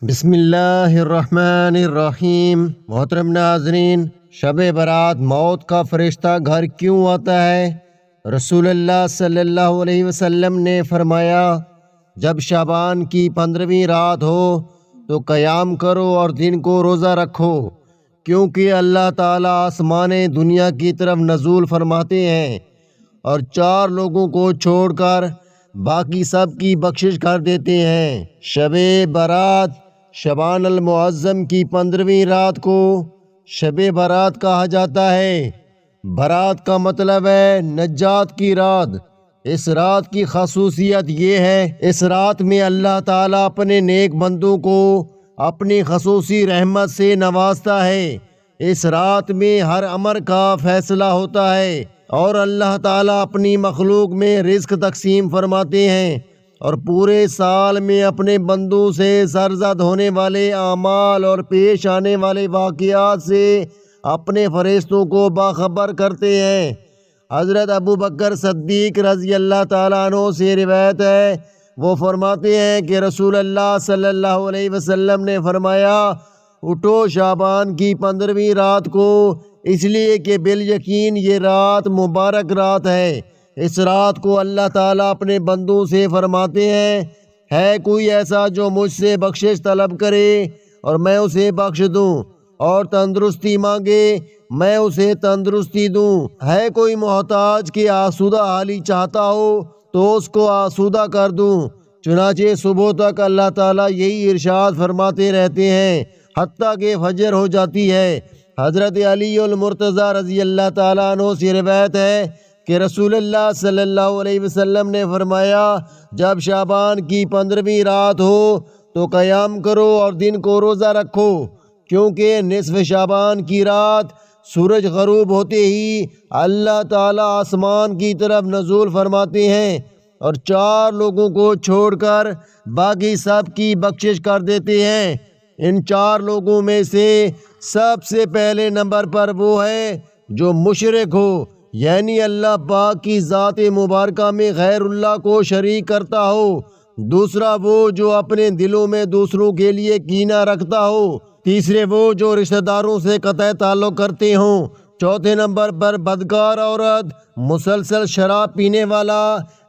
بسم اللہ الرحمن الرحیم۔ محترم ناظرین، شب برات موت کا فرشتہ گھر کیوں آتا ہے؟ رسول اللہ صلی اللہ علیہ وسلم نے فرمایا، جب شعبان کی 15ویں رات ہو تو قیام کرو اور دن کو روزہ رکھو، کیونکہ اللہ تعالیٰ آسمان دنیا کی طرف نزول فرماتے ہیں اور 4 لوگوں کو چھوڑ کر باقی سب کی بخشش کر دیتے ہیں۔ شب برات شعبان المعظم کی 15ویں رات کو شب برات کہا جاتا ہے۔ برات کا مطلب ہے نجات کی رات۔ اس رات کی خصوصیت یہ ہے، اس رات میں اللہ تعالیٰ اپنے نیک بندوں کو اپنی خصوصی رحمت سے نوازتا ہے۔ اس رات میں ہر امر کا فیصلہ ہوتا ہے اور اللہ تعالیٰ اپنی مخلوق میں رزق تقسیم فرماتے ہیں اور پورے سال میں اپنے بندوں سے سرزد ہونے والے اعمال اور پیش آنے والے واقعات سے اپنے فرشتوں کو باخبر کرتے ہیں۔ حضرت ابو بکر صدیق رضی اللہ تعالیٰ عنہ سے روایت ہے، وہ فرماتے ہیں کہ رسول اللہ صلی اللہ علیہ وسلم نے فرمایا، اٹھو شعبان کی 15ویں رات کو، اس لیے کہ بالیقین یہ رات مبارک رات ہے۔ اس رات کو اللہ تعالیٰ اپنے بندوں سے فرماتے ہیں، ہے کوئی ایسا جو مجھ سے بخشش طلب کرے اور میں اسے بخش دوں، اور تندرستی مانگے میں اسے تندرستی دوں، ہے کوئی محتاج کہ آسودہ حالی چاہتا ہو تو اس کو آسودہ کر دوں۔ چنانچہ صبح تک اللہ تعالیٰ یہی ارشاد فرماتے رہتے ہیں حتیٰ کہ فجر ہو جاتی ہے۔ حضرت علی المرتضیٰ رضی اللہ تعالیٰ عنہ سے روایت ہے کہ رسول اللہ صلی اللہ علیہ وسلم نے فرمایا، جب شعبان کی 15ویں رات ہو تو قیام کرو اور دن کو روزہ رکھو، کیونکہ نصف شعبان کی رات سورج غروب ہوتے ہی اللہ تعالیٰ آسمان کی طرف نزول فرماتے ہیں اور 4 لوگوں کو چھوڑ کر باقی سب کی بخشش کر دیتے ہیں۔ ان 4 لوگوں میں سے سب سے پہلے نمبر پر وہ ہے جو مشرک ہو، یعنی اللہ پاک کی ذات مبارکہ میں غیر اللہ کو شریک کرتا ہو۔ دوسرا وہ جو اپنے دلوں میں دوسروں کے لیے کینہ رکھتا ہو۔ تیسرے وہ جو رشتہ داروں سے قطع تعلق کرتے ہوں۔ چوتھے نمبر پر بدکار عورت، مسلسل شراب پینے والا۔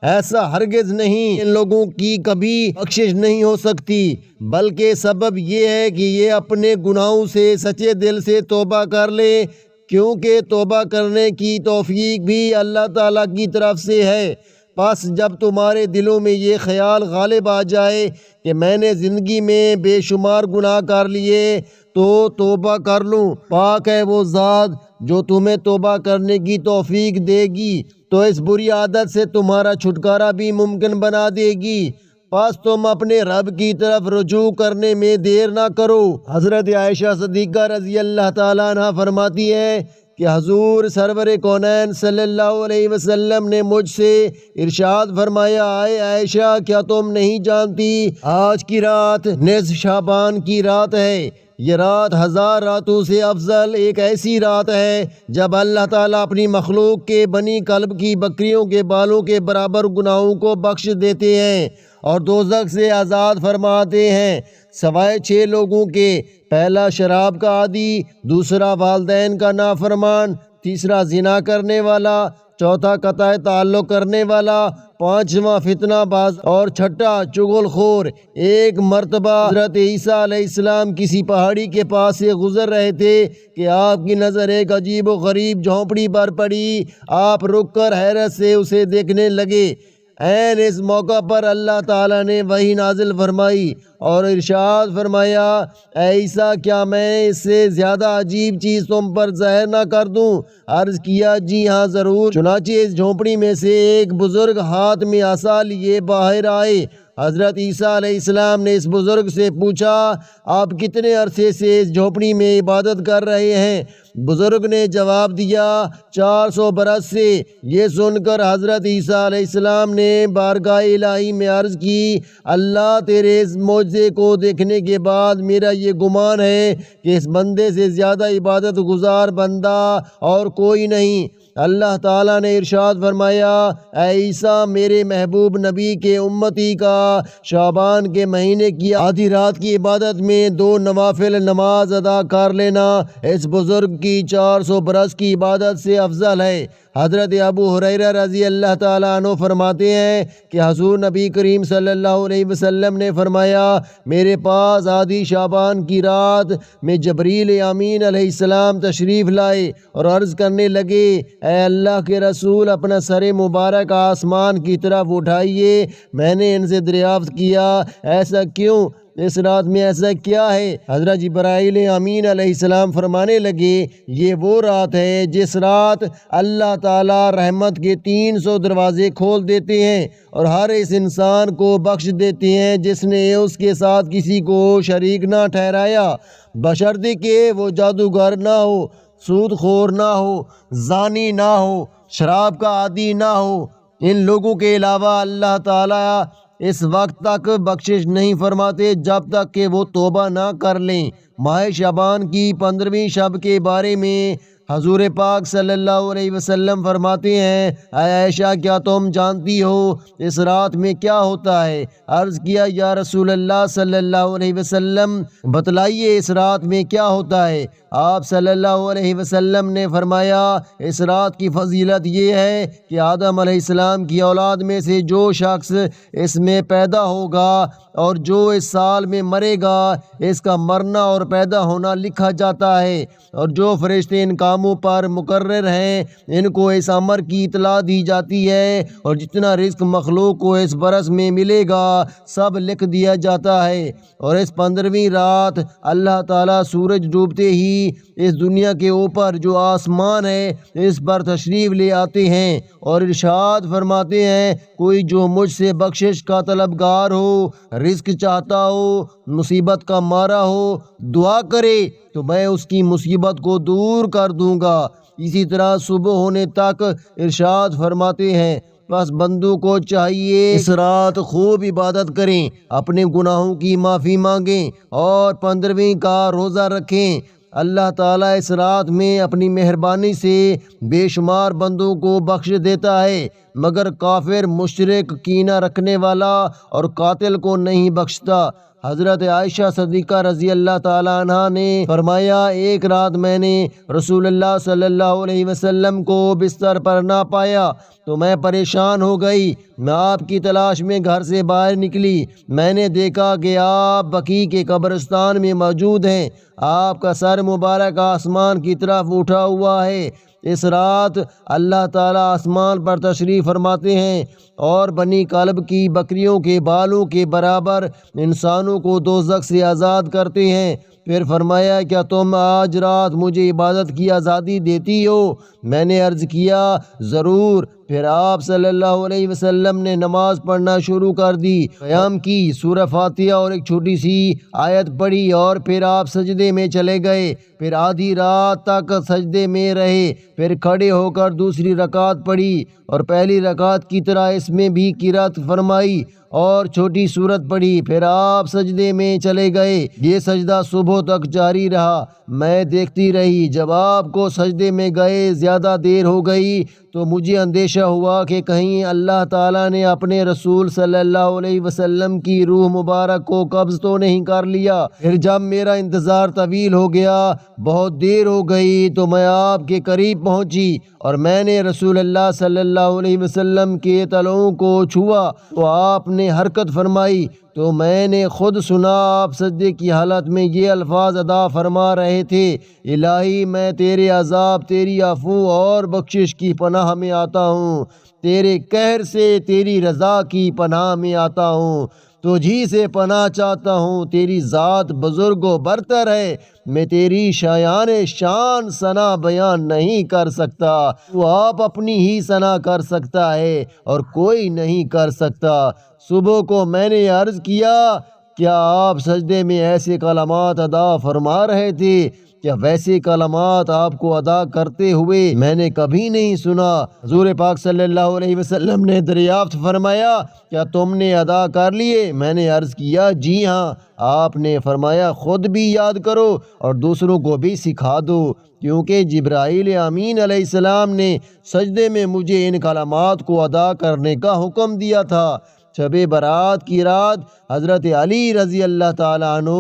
ایسا ہرگز نہیں، ان لوگوں کی کبھی بخشش نہیں ہو سکتی، بلکہ سبب یہ ہے کہ یہ اپنے گناہوں سے سچے دل سے توبہ کر لے، کیونکہ توبہ کرنے کی توفیق بھی اللہ تعالیٰ کی طرف سے ہے۔ پس جب تمہارے دلوں میں یہ خیال غالب آ جائے کہ میں نے زندگی میں بے شمار گناہ کر لیے تو توبہ کر لوں، پاک ہے وہ ذات جو تمہیں توبہ کرنے کی توفیق دے گی تو اس بری عادت سے تمہارا چھٹکارا بھی ممکن بنا دے گی۔ پس تم اپنے رب کی طرف رجوع کرنے میں دیر نہ کرو۔ حضرت عائشہ صدیقہ رضی اللہ تعالیٰ عنہ فرماتی ہے کہ حضور سرور کونین صلی اللہ علیہ وسلم نے مجھ سے ارشاد فرمایا، اے عائشہ، کیا تم نہیں جانتی آج کی رات نصف شعبان کی رات ہے؟ یہ رات 1000 راتوں سے افضل ایک ایسی رات ہے جب اللہ تعالیٰ اپنی مخلوق کے بنی کلب کی بکریوں کے بالوں کے برابر گناہوں کو بخش دیتے ہیں اور دوزخ سے آزاد فرماتے ہیں، سوائے 6 لوگوں کے۔ پہلا شراب کا عادی، دوسرا والدین کا نافرمان، تیسرا زنا کرنے والا، چوتھا قطع تعلق کرنے والا، پانچواں فتنہ باز اور چھٹا چغل خور۔ ایک مرتبہ حضرت عیسیٰ علیہ السلام کسی پہاڑی کے پاس سے گزر رہے تھے کہ آپ کی نظر ایک عجیب و غریب جھونپڑی پر پڑی۔ آپ رک کر حیرت سے اسے دیکھنے لگے۔ عین اس موقع پر اللہ تعالیٰ نے وحی نازل فرمائی اور ارشاد فرمایا، اے عیسیٰ، کیا میں اس سے زیادہ عجیب چیز تم پر ظاہر نہ کر دوں؟ عرض کیا، جی ہاں ضرور۔ چنانچہ اس جھونپڑی میں سے ایک بزرگ ہاتھ میں عصا لیے باہر آئے۔ حضرت عیسیٰ علیہ السلام نے اس بزرگ سے پوچھا، آپ کتنے عرصے سے اس جھونپڑی میں عبادت کر رہے ہیں؟ بزرگ نے جواب دیا، 400 برس سے۔ یہ سن کر حضرت عیسیٰ علیہ السلام نے بارگاہ الہی میں عرض کی، اللہ تیرے اس معجزے کو دیکھنے کے بعد میرا یہ گمان ہے کہ اس بندے سے زیادہ عبادت گزار بندہ اور کوئی نہیں۔ اللہ تعالیٰ نے ارشاد فرمایا، اے عیسیٰ میرے محبوب نبی کے امتی کا شعبان کے مہینے کی آدھی رات کی عبادت میں 2 نوافل نماز ادا کر لینا اس بزرگ کی 400 برس کی عبادت سے افضل ہے۔ حضرت ابو ہریرہ رضی اللہ تعالیٰ عنہ فرماتے ہیں کہ حضور نبی کریم صلی اللہ علیہ وسلم نے فرمایا، میرے پاس آدھی شعبان کی رات میں جبریل امین علیہ السلام تشریف لائے اور عرض کرنے لگے، اے اللہ کے رسول اپنا سر مبارک آسمان کی طرف اٹھائیے۔ میں نے ان سے دریافت کیا، ایسا کیوں؟ اس رات میں ایسا کیا ہے؟ حضرت جبرائیل امین علیہ السلام فرمانے لگے، یہ وہ رات ہے جس رات اللہ تعالیٰ رحمت کے 300 دروازے کھول دیتے ہیں اور ہر اس انسان کو بخش دیتے ہیں جس نے اس کے ساتھ کسی کو شریک نہ ٹھہرایا، بشرطے کہ وہ جادوگر نہ ہو، سود خور نہ ہو، زانی نہ ہو، شراب کا عادی نہ ہو۔ ان لوگوں کے علاوہ اللہ تعالیٰ اس وقت تک بخشش نہیں فرماتے جب تک کہ وہ توبہ نہ کر لیں۔ ماہ شعبان کی 15ویں شب کے بارے میں حضور پاک صلی اللہ علیہ وسلم فرماتے ہیں، اے عائشہ کیا تم جانتی ہو اس رات میں کیا ہوتا ہے؟ عرض کیا، یا رسول اللہ صلی اللہ علیہ وسلم بتلائیے اس رات میں کیا ہوتا ہے؟ آپ صلی اللہ علیہ وسلم نے فرمایا، اس رات کی فضیلت یہ ہے کہ آدم علیہ السلام کی اولاد میں سے جو شخص اس میں پیدا ہوگا اور جو اس سال میں مرے گا، اس کا مرنا اور پیدا ہونا لکھا جاتا ہے، اور جو فرشتے ان کاموں پر مقرر ہیں ان کو اس امر کی اطلاع دی جاتی ہے، اور جتنا رزق مخلوق کو اس برس میں ملے گا سب لکھ دیا جاتا ہے۔ اور اس 15ویں رات اللہ تعالیٰ سورج ڈوبتے ہی اس دنیا کے اوپر جو آسمان ہے اس پر تشریف لے آتے ہیں اور ارشاد فرماتے ہیں، کوئی جو مجھ سے بخشش کا طلبگار ہو، رزق چاہتا ہو، مصیبت کا مارا ہو، دعا کرے تو میں اس کی مصیبت کو دور کر دوں گا۔ اسی طرح صبح ہونے تک ارشاد فرماتے ہیں، بس بندوں کو چاہیے اس رات خوب عبادت کریں، اپنے گناہوں کی معافی مانگیں اور 15ویں کا روزہ رکھیں۔ اللہ تعالیٰ اس رات میں اپنی مہربانی سے بے شمار بندوں کو بخش دیتا ہے، مگر کافر، مشرک، کینہ رکھنے والا اور قاتل کو نہیں بخشتا۔ حضرت عائشہ صدیقہ رضی اللہ تعالیٰ عنہ نے فرمایا، ایک رات میں نے رسول اللہ صلی اللہ علیہ وسلم کو بستر پر نہ پایا تو میں پریشان ہو گئی۔ میں آپ کی تلاش میں گھر سے باہر نکلی، میں نے دیکھا کہ آپ بقیع کے قبرستان میں موجود ہیں، آپ کا سر مبارک آسمان کی طرف اٹھا ہوا ہے۔ اس رات اللہ تعالیٰ آسمان پر تشریف فرماتے ہیں اور بنی کلب کی بکریوں کے بالوں کے برابر انسانوں کو دوزخ سے آزاد کرتے ہیں۔ پھر فرمایا، کیا تم آج رات مجھے عبادت کی آزادی دیتی ہو؟ میں نے عرض کیا، ضرور۔ پھر آپ صلی اللہ علیہ وسلم نے نماز پڑھنا شروع کر دی، قیام کی، سورہ فاتحہ اور ایک چھوٹی سی آیت پڑھی، اور پھر آپ سجدے میں چلے گئے، پھر آدھی رات تک سجدے میں رہے، پھر کھڑے ہو کر دوسری رکعت پڑھی اور پہلی رکعت کی طرح اس میں بھی قرات فرمائی اور چھوٹی سورت پڑھی، پھر آپ سجدے میں چلے گئے۔ یہ سجدہ صبح تک جاری رہا۔ میں دیکھتی رہی، جب آپ کو سجدے میں گئے زیادہ دیر ہو گئی تو مجھے اندیشہ ہوا کہ کہیں اللہ تعالیٰ نے اپنے رسول صلی اللہ علیہ وسلم کی روح مبارک کو قبض تو نہیں کر لیا۔ پھر جب میرا انتظار طویل ہو گیا، بہت دیر ہو گئی، تو میں آپ کے قریب پہنچی اور میں نے رسول اللہ صلی اللہ علیہ وسلم کے تلوؤں کو چھوا تو آپ نے حرکت فرمائی، تو میں نے خود سنا آپ سجدے کی حالت میں یہ الفاظ ادا فرما رہے تھے، الہی میں تیرے عذاب، تیری عفو اور بخشش کی پناہ میں آتا ہوں، تیرے قہر سے تیری رضا کی پناہ میں آتا ہوں، تجھی سے پناہ چاہتا ہوں، تیری ذات بزرگ و برتر ہے، میں تیری شایان شان ثنا بیان نہیں کر سکتا، تو آپ اپنی ہی ثنا کر سکتا ہے اور کوئی نہیں کر سکتا۔ صبح کو میں نے عرض کیا، کیا آپ سجدے میں ایسے کلمات ادا فرما رہے تھے؟ کیا ویسے کلمات آپ کو ادا کرتے ہوئے میں نے کبھی نہیں سنا۔ حضور پاک صلی اللہ علیہ وسلم نے دریافت فرمایا کیا تم نے ادا کر لیے؟ میں نے عرض کیا جی ہاں۔ آپ نے فرمایا خود بھی یاد کرو اور دوسروں کو بھی سکھا دو، کیونکہ جبرائیل امین علیہ السلام نے سجدے میں مجھے ان کلمات کو ادا کرنے کا حکم دیا تھا۔ شب برات کی رات حضرت علی رضی اللہ تعالیٰ عنہ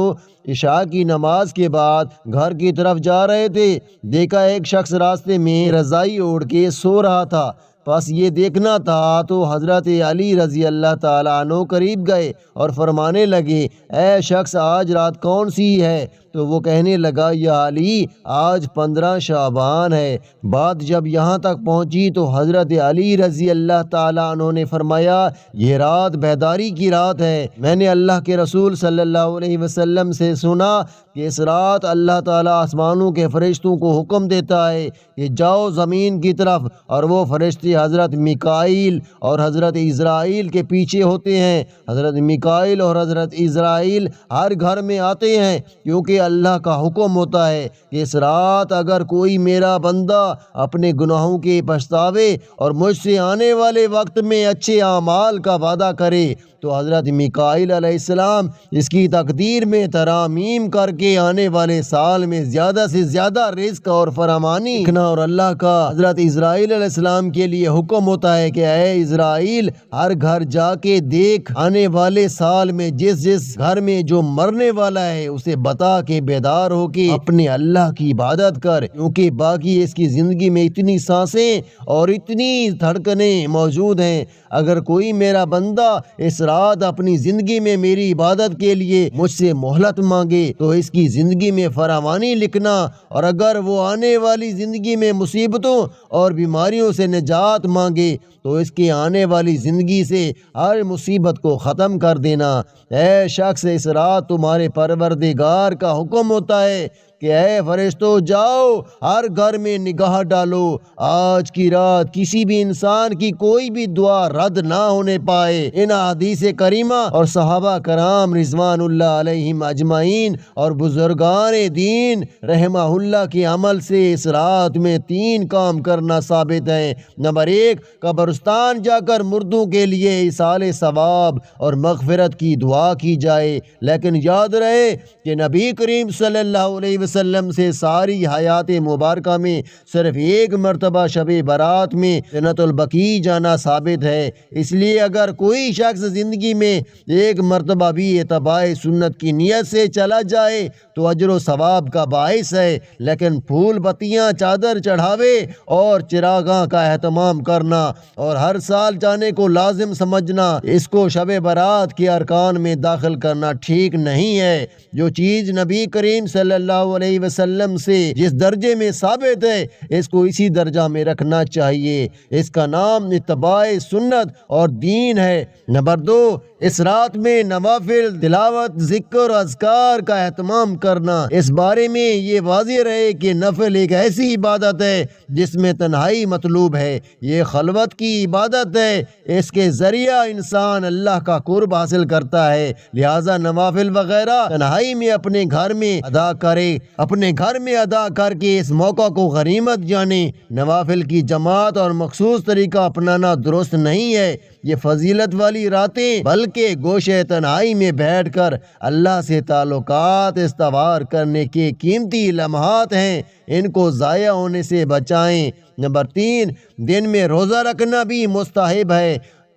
عشاء کی نماز کے بعد گھر کی طرف جا رہے تھے۔ دیکھا ایک شخص راستے میں رضائی اوڑھ کے سو رہا تھا۔ بس یہ دیکھنا تھا تو حضرت علی رضی اللہ تعالیٰ عنہ قریب گئے اور فرمانے لگے اے شخص آج رات کون سی ہے؟ تو وہ کہنے لگا یا علی آج 15 شعبان ہے۔ بات جب یہاں تک پہنچی تو حضرت علی رضی اللہ تعالیٰ عنہ نے فرمایا یہ رات بیداری کی رات ہے۔ میں نے اللہ کے رسول صلی اللہ علیہ وسلم سے سنا کہ اس رات اللہ تعالیٰ آسمانوں کے فرشتوں کو حکم دیتا ہے کہ جاؤ زمین کی طرف، اور وہ فرشتے حضرت میکائیل اور حضرت اسرائیل کے پیچھے ہوتے ہیں۔ حضرت میکائیل اور حضرت اسرائیل ہر گھر میں آتے ہیں، کیونکہ اللہ کا حکم ہوتا ہے کہ اس رات اگر کوئی میرا بندہ اپنے گناہوں کے پچھتاوے اور مجھ سے آنے والے وقت میں اچھے اعمال کا وعدہ کرے تو حضرت میکائیل علیہ السلام اس کی تقدیر میں ترامیم کر کے آنے والے سال میں زیادہ سے زیادہ رزق اور فراوانی رکھنا، اور اللہ کا حضرت اسرائیل علیہ السلام کے لیے حکم ہوتا ہے کہ اے اسرائیل ہر گھر جا کے دیکھ آنے والے سال میں جس جس گھر میں جو مرنے والا ہے اسے بتا کہ بیدار ہو کے اپنے اللہ کی عبادت کر، کیونکہ باقی اس کی زندگی میں اتنی سانسیں اور اتنی دھڑکنیں موجود ہیں۔ اگر کوئی میرا بندہ اس رات اپنی زندگی میں میری عبادت کے لیے مجھ سے مہلت مانگے تو اس کی زندگی میں فراوانی لکھنا، اور اگر وہ آنے والی زندگی میں مصیبتوں اور بیماریوں سے نجات مانگے تو اس کی آنے والی زندگی سے ہر مصیبت کو ختم کر دینا۔ اے شخص اس رات تمہارے پروردگار کا حکم ہوتا ہے کہ اے فرشتوں جاؤ ہر گھر میں نگاہ ڈالو، آج کی رات کسی بھی انسان کی کوئی بھی دعا رد نہ ہونے پائے۔ ان احادیث کریمہ اور صحابہ کرام رضوان اللہ علیہم اجمعین اور بزرگان دین رحمہ اللہ کے عمل سے اس رات میں 3 کام کرنا ثابت ہے۔ نمبر 1، قبرستان جا کر مردوں کے لیے ایصال ثواب اور مغفرت کی دعا کی جائے، لیکن یاد رہے کہ نبی کریم صلی اللہ علیہ وسلم سے ساری حیات مبارکہ میں صرف 1 مرتبہ شب برات میں جنت البقیع جانا ثابت ہے۔ اس لیے اگر کوئی شخص زندگی میں 1 مرتبہ بھی اتباع سنت کی نیت سے چلا جائے تو اجر و ثواب کا باعث ہے، لیکن پھول بتیاں چادر چڑھاوے اور چراغاں کا اہتمام کرنا اور ہر سال جانے کو لازم سمجھنا، اس کو شب برات کے ارکان میں داخل کرنا ٹھیک نہیں ہے۔ جو چیز نبی کریم صلی اللہ علیہ وسلم سے جس درجے میں ثابت ہے اس کو اسی درجہ میں رکھنا چاہیے، اس کا نام اتباع سنت اور دین ہے۔ نمبر 2، اس رات میں نوافل تلاوت ذکر اور اذکار کا اہتمام کرنا۔ اس بارے میں یہ واضح رہے کہ نفل ایک ایسی عبادت ہے جس میں تنہائی مطلوب ہے، یہ خلوت کی عبادت ہے، اس کے ذریعہ انسان اللہ کا قرب حاصل کرتا ہے، لہٰذا نوافل وغیرہ تنہائی میں اپنے گھر میں ادا کرے، اپنے گھر میں ادا کر کے اس موقع کو غنیمت جانے۔ نوافل کی جماعت اور مخصوص طریقہ اپنانا درست نہیں ہے، یہ فضیلت والی راتیں بلکہ گوشے تنہائی میں بیٹھ کر اللہ سے تعلقات استوار کرنے کے قیمتی لمحات ہیں، ان کو ضائع ہونے سے بچائیں۔ نمبر 3، دن میں روزہ رکھنا بھی مستحب ہے۔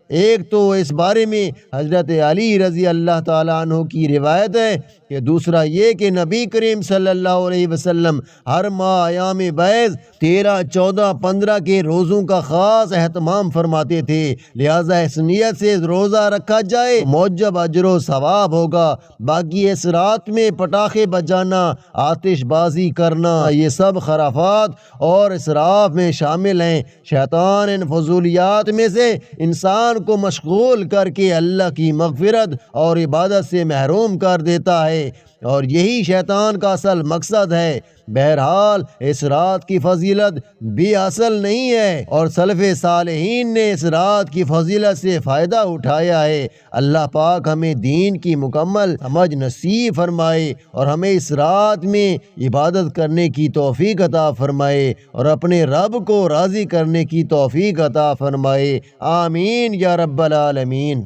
ایک تو اس بارے میں حضرت علی رضی اللہ تعالیٰ عنہ کی روایت ہے کہ دوسرا یہ کہ نبی کریم صلی اللہ علیہ وسلم ہر ماہ ایام بیض 13، 14، 15 کے روزوں کا خاص اہتمام فرماتے تھے، لہٰذا اس نیت سے روزہ رکھا جائے موجب اجر و ثواب ہوگا۔ باقی اس رات میں پٹاخے بجانا، آتش بازی کرنا، یہ سب خرافات اور اسراف میں شامل ہیں۔ شیطان ان فضولیات میں سے انسان کو مشغول کر کے اللہ کی مغفرت اور عبادت سے محروم کر دیتا ہے۔ ہے اور یہی شیطان کا اصل مقصد ہے۔ بہرحال اس رات کی فضیلت بھی اصل نہیں ہے اور سلف صالحین نے اس رات کی فضیلت سے فائدہ اٹھایا ہے۔ اللہ پاک ہمیں دین کی مکمل سمجھ نصیب فرمائے اور ہمیں اس رات میں عبادت کرنے کی توفیق عطا فرمائے اور اپنے رب کو راضی کرنے کی توفیق عطا فرمائے۔ آمین یا رب العالمین۔